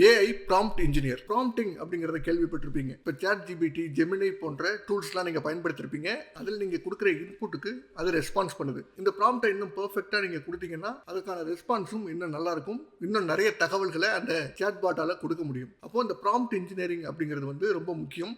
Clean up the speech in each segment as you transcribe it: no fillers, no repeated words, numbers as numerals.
AI prompt engineer. Prompting அப்படிங்கிறத கேள்விப்பட்டிருப்பீங்க. இப்போ சாட் ஜிபிடி, ஜெமினி போன்ற டூல்ஸ்லாம் நீங்கள் பயன்படுத்திருப்பீங்க. அதில் நீங்கள் கொடுக்குற இன்புட்டுக்கு அது ரெஸ்பான்ஸ் பண்ணுது. இந்த ப்ராம்ப்டை இன்னும் பெர்ஃபெக்டாக நீங்கள் கொடுத்தீங்கன்னா அதுக்கான ரெஸ்பான்ஸும் இன்னும் நல்லா இருக்கும். இன்னும் நிறைய தகவல்களை அந்த சாட் பாட்டால் கொடுக்க முடியும். அப்போ இந்த ப்ராம்ப்ட் இன்ஜினியரிங் அப்படிங்கிறது வந்து ரொம்ப முக்கியம்.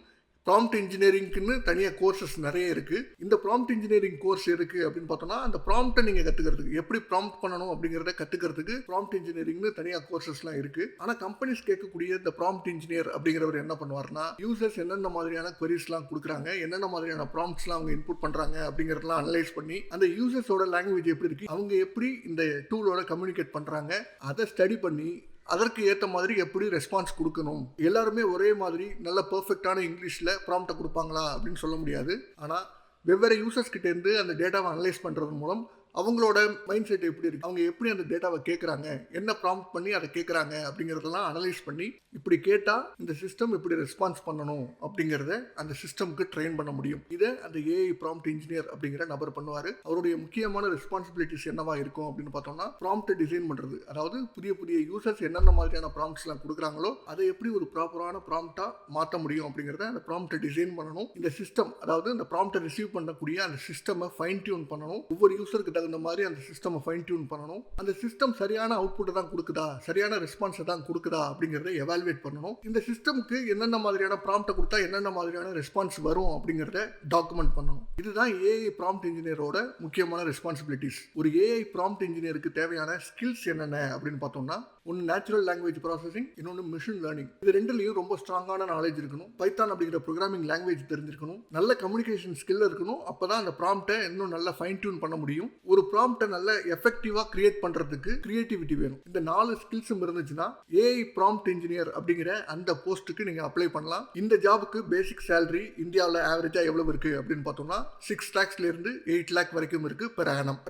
ப்ராம்ப்ட் இன்ஜினியரிங்க்குன்னு தனியாக கோர்சஸ் நிறைய இருக்குது. இந்த ப்ராம்ப்ட் இன்ஜினியரிங் கோர்ஸ் இருக்குது அப்படின்னு பார்த்தோம்னா அந்த ப்ராம்ப்டை நீங்கள் கற்றுக்கிறதுக்கு, எப்படி ப்ராம்ப்ட் பண்ணணும் அப்படிங்கிறத கற்றுக்கிறதுக்கு ப்ராம்ப்ட் இன்ஜினியரிங்னு தனியாக கோர்சஸ்லாம் இருக்குது. ஆனால் கம்பெனிஸ் கேட்கக்கூடிய இந்த ப்ராம்ப்ட் இன்ஜினியர் அப்படிங்கிறவர் என்ன பண்ணுவார்னா, யூசர்ஸ் என்னென்ன மாதிரியான queries-லாம் கொடுக்குறாங்க, என்னென்ன மாதிரியான ப்ராம்ப்ட்ஸ்லாம் அவங்க இன்புட் பண்ணுறாங்க அப்படிங்கிறதெல்லாம் அனலைஸ் பண்ணி அந்த யூசர்ஸோட லாங்குவேஜ் எப்படி இருக்குது, அவங்க எப்படி இந்த டூலோட கம்யூனிகேட் பண்ணுறாங்க, அதை ஸ்டடி பண்ணி அதற்கு ஏற்ற மாதிரி எப்படி ரெஸ்பான்ஸ் கொடுக்கணும். எல்லாருமே ஒரே மாதிரி நல்ல பெர்ஃபெக்டான இங்கிலீஷில் ப்ராம்ப்டை கொடுப்பாங்களா அப்படின்னு சொல்ல முடியாது. ஆனால் வெவ்வேறு யூசர்ஸ் கிட்டேருந்து அந்த டேட்டாவை அனலைஸ் பண்ணுறது மூலம் அவங்களோட மைண்ட் செட் எப்படி இருக்குது, அவங்க எப்படி அந்த டேட்டாவை கேட்குறாங்க, என்ன ப்ராம்ப்ட் பண்ணி அதை கேட்குறாங்க அப்படிங்கிறதெல்லாம் அனலைஸ் பண்ணி இப்படி கேட்டால் இந்த சிஸ்டம் இப்படி ரெஸ்பான்ஸ் பண்ணணும் அப்படிங்கிறத அந்த சிஸ்டம்க்கு ட்ரெயின் பண்ண முடியும். இதை அந்த ஏஐ ப்ராம்ப்ட் இன்ஜினியர் அப்படிங்கிற நபர் பண்ணுவார். அவருடைய முக்கியமான ரெஸ்பான்சிபிலிட்டிஸ் என்னவா இருக்கும் அப்படின்னு பார்த்தோம்னா, ப்ராம்ப்டை டிசைன் பண்ணுறது. அதாவது புதிய புதிய யூசர்ஸ் என்னென்ன மாதிரியான ப்ராம்ப்ட்ஸ்லாம் கொடுக்குறாங்களோ அதை எப்படி ஒரு ப்ராப்பரான ப்ராம்ப்டாக மாற்ற முடியும் அப்படிங்கிறத அந்த ப்ராம்ப்டை டிசைன் பண்ணணும். இந்த சிஸ்டம், அதாவது இந்த ப்ராம்ப்டை ரிசீவ் பண்ணக்கூடிய அந்த சிஸ்டமை ஃபைன் டியூன் பண்ணணும். ஒவ்வொரு யூசருக்கு இந்த மாதிரி அந்த சிஸ்டம் ஃபைன் டியூன் பண்ணணும். அந்த சிஸ்டம் சரியான அவுட்புட்டை தான் கொடுக்குதா, சரியான ரெஸ்பான்ஸை தான் கொடுக்குதா அப்படிங்கிறத எவாலுவேட் பண்ணணும். இந்த சிஸ்டம்க்கு என்னென்ன மாதிரியான ப்ராம்ப்டை கொடுத்தா என்னென்ன மாதிரியான ரெஸ்பான்ஸ் வரும் அப்படிங்கிறத டாக்குமெண்ட் பண்ணணும். இதுதான் ஏஐ ப்ராம்ப்ட் இன்ஜினியரோட முக்கியமான ரெஸ்பான்சிபிலிட்டிஸ். ஒரு ஏஐ ப்ராம்ப்ட் இன்ஜினியருக்கு தேவையான ஸ்கில்ஸ் என்னென்ன அப்படின்னு பார்த்தோம்னா, ஒன்று நேச்சுரல் லாங்குவேஜ் ப்ராசஸிங், இன்னொன்று மிஷின் லேர்னிங். இது ரெண்டுலையும் ரொம்ப ஸ்ட்ராங்கான நாலேஜ் இருக்கணும். பைத்தான் அப்படிங்கிற ப்ரோக்ராமிங் லாங்குவேஜ் தெரிஞ்சிருக்கணும். நல்ல கம்யூனிகேஷன் ஸ்கில் இருக்கணும். அப்போ தான் அந்த ப்ராம்ப்டை இன்னும் நல்லா ஃபைன் டியூன் பண்ண முடியும். ஒரு ப்ராம்ப்டை நல்ல எஃபெக்டிவாக கிரியேட் பண்ணுறதுக்கு கிரியேட்டிவிட்டி வேணும். இந்த 4 ஸ்கில்ஸும் இருந்துச்சுன்னா ஏஐ ப்ராம்ப்ட் இன்ஜினியர் அப்படிங்கிற அந்த போஸ்ட்டுக்கு நீங்கள் அப்ளை பண்ணலாம். இந்த ஜாபுக்கு பேசிக் சேலரி இந்தியாவில் ஆவரேஜாக எவ்வளவு இருக்குது அப்படின்னு பார்த்தோம்னா 6 lakhsலேருந்து 8 lakh வரைக்கும் இருக்குது பெர் ஆனம்.